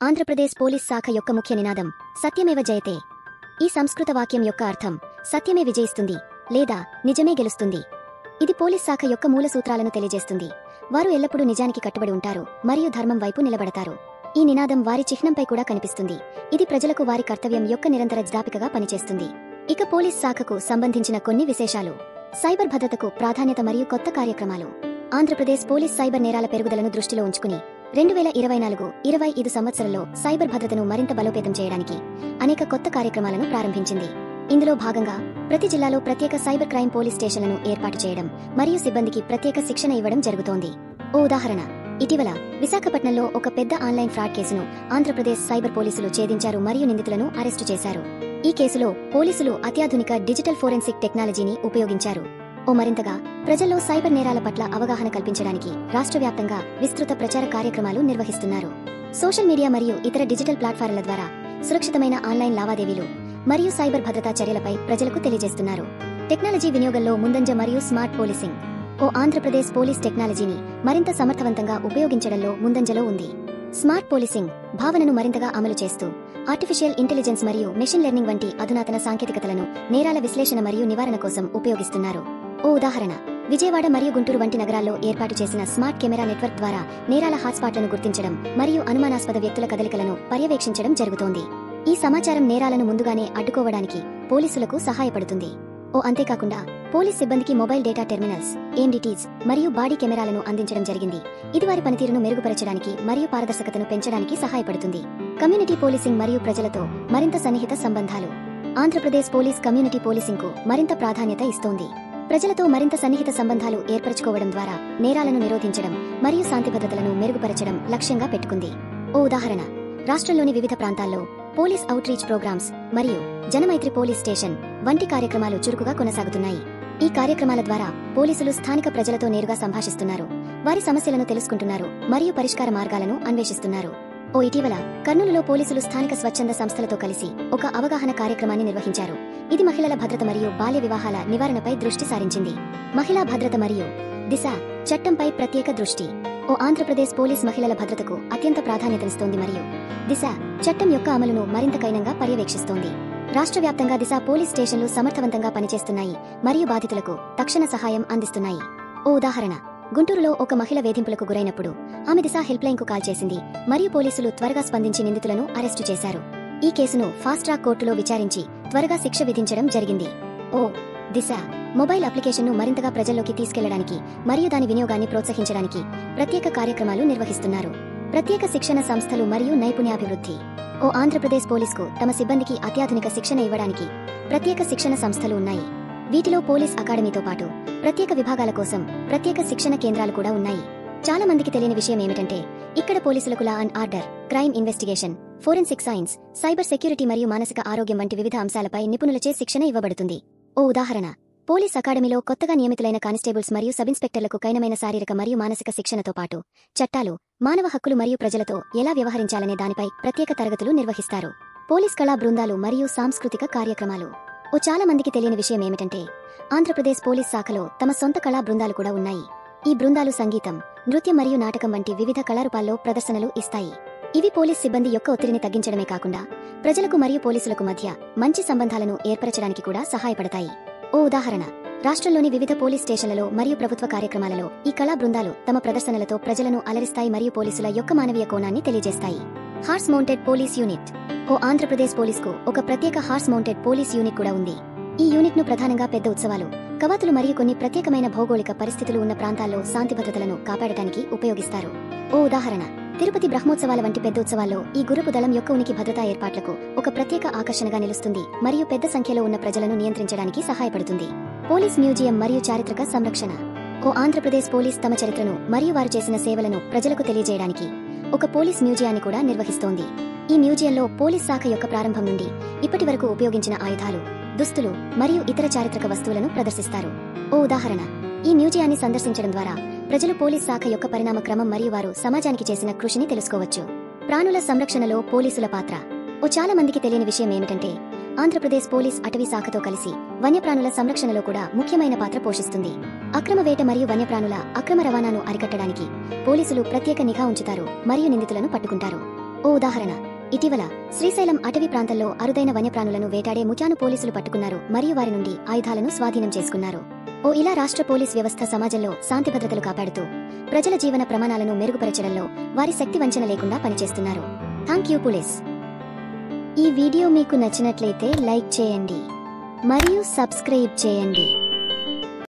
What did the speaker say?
Andhra Pradesh police శాఖ యొక్క ముఖ్య నినాదం సత్యమేవ జయతే. ఈ సంస్కృత వాక్యం యొక్క అర్థం సత్యమే విజయిస్తుంది లేదా నిజమే గెలుస్తుంది. ఇది పోలీస్ శాఖ యొక్క మూల సూత్రాలను తెలియజేస్తుంది. వారు ఎల్లప్పుడూ నిజానికి కట్టుబడి ఉంటారు మరియు ధర్మం వైపు నిలబడతారు. ఈ నినాదం వారి చిహ్నంపై కూడా కనిపిస్తుంది. ఇది ప్రజలకు వారి కర్తవ్యం యొక్క నిరంతర జ్ఞాపికగా పనిచేస్తుంది. ఇక పోలీస్ శాఖకు సంబంధించిన కొన్ని విశేషాలు. సైబర్ భద్రతకు ప్రాధాన్యత మరియు కొత్త కార్యక్రమాలు. ఆంధ్రప్రదేశ్ పోలీస్ సైబర్ నేరాల పెరుగుదలను దృష్టిలో ఉంచుకుని 2024-25 సంవత్సరంలో సైబర్ భద్రతను మరింత బలోపేతం చేయడానికి అనేక కొత్త కార్యక్రమాలను ప్రారంభించింది. ఇందులో భాగంగా ప్రతి జిల్లాలో ప్రత్యేక సైబర్ క్రైమ్ పోలీస్ స్టేషన్లను ఏర్పాటు చేయడం మరియు సిబ్బందికి ప్రత్యేక శిక్షణ ఇవ్వడం జరుగుతోంది. ఓ ఉదాహరణ, ఇటీవల విశాఖపట్నంలో ఒక పెద్ద ఆన్లైన్ ఫ్రాడ్ కేసును ఆంధ్రప్రదేశ్ సైబర్ పోలీసులు ఛేదించారు మరియు నిందితులను అరెస్టు చేశారు. ఈ కేసులో పోలీసులు అత్యాధునిక డిజిటల్ ఫోరెన్సిక్ టెక్నాలజీని ఉపయోగించారు. మరింతగా ప్రజల్లో సైబర్ నేరాల పట్ల అవగాహన కల్పించడానికి రాష్ట్ర వ్యాప్తంగా విస్తృత ప్రచార కార్యక్రమాలు నిర్వహిస్తున్నారు. సోషల్ మీడియా మరియు ఇతర డిజిటల్ ప్లాట్ఫారాల ద్వారా సురక్షితమైన ఆన్లైన్ లావాదేవీలు మరియు సైబర్ భద్రతా చర్యలపై ప్రజలకు తెలియజేస్తున్నారు. టెక్నాలజీ వినియోగంలో ముందంజ మరియు స్మార్ట్ పోలీసింగ్. ఆంధ్రప్రదేశ్ పోలీస్ టెక్నాలజీని మరింత సమర్థవంతంగా ఉపయోగించడంలో ముందంజలో ఉంది. స్మార్ట్ పోలీసింగ్ భావనను మరింతగా అమలు చేస్తూ ఆర్టిఫిషియల్ ఇంటెలిజెన్స్ మరియు మెషిన్ లెర్నింగ్ వంటి అధునాతన సాంకేతికతలను నేరాల విశ్లేషణ మరియు నివారణ కోసం ఉపయోగిస్తున్నారు. ఓ ఉదాహరణ, విజయవాడ మరియు గుంటూరు వంటి నగరాల్లో ఏర్పాటు చేసిన స్మార్ట్ కెమెరా నెట్వర్క్ ద్వారా నేరాల హాట్స్పాట్లను గుర్తించడం మరియు అనుమానాస్పద వ్యక్తుల కదలికలను పర్యవేక్షించడం జరుగుతోంది. ఈ సమాచారం నేరాలను ముందుగానే అడ్డుకోవడానికి పోలీసులకు సహాయపడుతుంది. అంతేకాకుండా పోలీస్ సిబ్బందికి మొబైల్ డేటా టెర్మినల్స్, ఎండిటీస్ మరియు బాడీ కెమెరాలను అందించడం జరిగింది. ఇది వారి పనితీరును మెరుగుపరచడానికి మరియు పారదర్శకతను పెంచడానికి సహాయపడుతుంది. కమ్యూనిటీ పోలీసింగ్ మరియు ప్రజలతో మరింత సన్నిహిత సంబంధాలు. ఆంధ్రప్రదేశ్ పోలీస్ కమ్యూనిటీ పోలీసింగ్కు మరింత ప్రాధాన్యత ఇస్తోంది. ప్రజలతో మరింత సన్నిహిత సంబంధాలు ఏర్పరచుకోవడం ద్వారా నేరాలను నిరోధించడం మరియు శాంతి భద్రతలను మెరుగుపరచడం లక్ష్యంగా పెట్టుకుంది. ఓ ఉదాహరణ, రాష్ట్రంలోని వివిధ ప్రాంతాల్లో పోలీస్ అవుట్రీచ్ ప్రోగ్రామ్స్ మరియు జనమైత్రి పోలీస్ స్టేషన్ వంటి కార్యక్రమాలు చురుకుగా కొనసాగుతున్నాయి. ఈ కార్యక్రమాల ద్వారా పోలీసులు స్థానిక ప్రజలతో నేరుగా సంభాషిస్తున్నారు, వారి సమస్యలను తెలుసుకుంటున్నారు మరియు పరిష్కార మార్గాలను అన్వేషిస్తున్నారు. ఇటీవల కర్నూలులో పోలీసులు స్థానిక స్వచ్ఛంద సంస్థలతో కలిసి ఒక అవగాహన కార్యక్రమాన్ని నిర్వహించారు. ఇది మహిళల భద్రత మరియు బాల్య వివాహాల నివారణపై దృష్టి సారించింది. మహిళా భద్రత మరియు దిశ చట్టంపై ప్రత్యేక దృష్టి. ఆంధ్రప్రదేశ్ పోలీస్ మహిళల భద్రతకు అత్యంత ప్రాధాన్యతనిస్తోంది మరియు దిశ చట్టం యొక్క అమలును మరింత కఠినంగా పర్యవేక్షిస్తోంది. రాష్ట్ర వ్యాప్తంగా దిశ పోలీస్ స్టేషన్లు సమర్థవంతంగా పనిచేస్తున్నాయి మరియు బాధితులకు తక్షణ సహాయం అందిస్తున్నాయి. ఓ ఉదాహరణ, గుంటూరులో ఒక మహిళ వేధింపులకు గురైనప్పుడు ఆమె దిశ హెల్ప్ లైన్ కు కాల్ చేసింది మరియు పోలీసులు త్వరగా స్పందించి నిందితులను అరెస్టు చేశారు. ఈ కేసును ఫాస్ట్ ట్రాక్ కోర్టులో విచారించి త్వరగా శిక్ష విధించడం జరిగింది. దిశ మొబైల్ అప్లికేషన్ను మరింతగా ప్రజల్లోకి తీసుకెళ్లడానికి మరియు దాని వినియోగాన్ని ప్రోత్సహించడానికి ప్రత్యేక కార్యక్రమాలు నిర్వహిస్తున్నారు. ప్రత్యేక శిక్షణ సంస్థలు మరియు నైపుణ్యాభివృద్ధి. ఆంధ్రప్రదేశ్ పోలీసుకు తమ సిబ్బందికి అత్యాధునిక శిక్షణ ఇవ్వడానికి ప్రత్యేక శిక్షణ సంస్థలు ఉన్నాయి. వీటిలో పోలీస్ అకాడమీతో పాటు ప్రత్యేక విభాగాల కోసం ప్రత్యేక శిక్షణ కేంద్రాలు కూడా ఉన్నాయి. చాలా మందికి తెలియని విషయం ఏమిటంటే ఇక్కడ పోలీసులకు law and order, crime investigation, forensic science, cyber security మరియు మానసిక ఆరోగ్యం వంటి వివిధ అంశాలపై నిపుణులచే శిక్షణ ఇవ్వబడుతుంది. ఓ ఉదాహరణ, పోలీస్ అకాడమీలో కొత్తగా నియమితులైన కానిస్టేబుల్స్ మరియు సబ్ ఇన్స్పెక్టర్లకు కఠినమైన శారీరక మరియు మానసిక శిక్షణతో పాటు చట్టాలు, మానవ హక్కులు మరియు ప్రజలతో ఎలా వ్యవహరించాలనే దానిపై ప్రత్యేక తరగతులు నిర్వహిస్తారు. పోలీస్ కళా బృందాలు మరియు సాంస్కృతిక కార్యక్రమాలు. చాలా మందికి తెలియని విషయం ఏమిటంటే ఆంధ్రప్రదేశ్ పోలీస్ శాఖలో తమ సొంత కళా బృందాలు కూడా ఉన్నాయి. ఈ బృందాలు సంగీతం, నృత్యం మరియు నాటకం వంటి వివిధ కళారూపాల్లో ప్రదర్శనలు ఇస్తాయి. ఇవి పోలీస్ సిబ్బంది యొక్క ఒత్తిడిని తగ్గించడమే కాకుండా ప్రజలకు మరియు పోలీసులకు మధ్య మంచి సంబంధాలను ఏర్పరచడానికి కూడా సహాయపడతాయి. ఓ ఉదాహరణ, రాష్ట్రంలోని వివిధ పోలీస్ స్టేషన్లలో మరియు ప్రభుత్వ కార్యక్రమాలలో ఈ కళా బృందాలు తమ ప్రదర్శనలతో ప్రజలను అలరిస్తాయి మరియు పోలీసుల యొక్క మానవీయ కోణాన్ని తెలియజేస్తాయి. Horse mounted police unit. Andhra Pradesh పోలీసుకు ఒక ప్రత్యేక హార్స్ మౌంటెడ్ పోలీస్ యూనిట్ కూడా ఉంది. ఈ యూనిట్ ను ప్రధానంగా పెద్ద ఉత్సవాలు, కవాతులు మరియు కొన్ని ప్రత్యేకమైన భౌగోళిక పరిస్థితులు ఉన్న ప్రాంతాల్లో శాంతి భద్రతలను కాపాడటానికి ఉపయోగిస్తారు. ఓ ఉదాహరణ, తిరుపతి బ్రహ్మోత్సవాల వంటి పెద్ద ఉత్సవాల్లో ఈ గుర్రపు దళం యొక్క ఉనికి భద్రతా ఏర్పాట్లకు ఒక ప్రత్యేక ఆకర్షణగా నిలుస్తుంది మరియు పెద్ద సంఖ్యలో ఉన్న ప్రజలను నియంత్రించడానికి సహాయపడుతుంది. పోలీస్ మ్యూజియం మరియు చారిత్రక సంరక్షణ. ఆంధ్రప్రదేశ్ పోలీస్ తమ చరిత్రను మరియు వారు చేసిన సేవలను ప్రజలకు తెలియజేయడానికి ఒక పోలీస్ మ్యూజియాన్ని కూడా నిర్వహిస్తోంది. ఈ మ్యూజియంలో పోలీస్ శాఖ యొక్క ప్రారంభం నుండి ఇప్పటి వరకు ఉపయోగించిన ఆయుధాలు, దుస్తులు మరియు ఇతర చారిత్రక వస్తువులను ప్రదర్శిస్తారు. ఓ ఉదాహరణ, ఈ మ్యూజియాన్ని సందర్శించడం ద్వారా ప్రజలు పోలీస్ శాఖ యొక్క పరిణామ క్రమం మరియు వారు సమాజానికి చేసిన కృషిని తెలుసుకోవచ్చు. ప్రాణుల సంరక్షణలో పోలీసుల పాత్ర. చాలా మందికి తెలియని విషయం ఏమిటంటే ఆంధ్రప్రదేశ్ పోలీస్ అటవీ శాఖతో కలిసి వన్యప్రాణుల సంరక్షణలో కూడా ముఖ్యమైన పాత్ర పోషిస్తుంది. అక్రమ వేట మరియు వన్యప్రాణుల అక్రమ రవాణాను అరికట్టడానికి పోలీసులు ప్రత్యేక నిఘా ఉంచుతారు మరియు నిందితులను పట్టుకుంటారు. ఓ ఉదాహరణ, ఇటీవల శ్రీశైలం అటవీ ప్రాంతంలో అరుదైన వన్యప్రాణులను వేటాడే ముఠాను పోలీసులు పట్టుకున్నారు మరియు వారి నుండి ఆయుధాలను స్వాధీనం చేసుకున్నారు. ఇలా రాష్ట్ర పోలీస్ వ్యవస్థ సమాజంలో శాంతి భద్రతలు కాపాడుతూ ప్రజల జీవన ప్రమాణాలను మెరుగుపరచడంలో వారి శక్తి వంచన లేకుండా పనిచేస్తున్నారు. Thank you police. ఈ వీడియో మీకు నచ్చినట్లయితే లైక్ చేయండి మరియు సబ్స్క్రైబ్ చేయండి.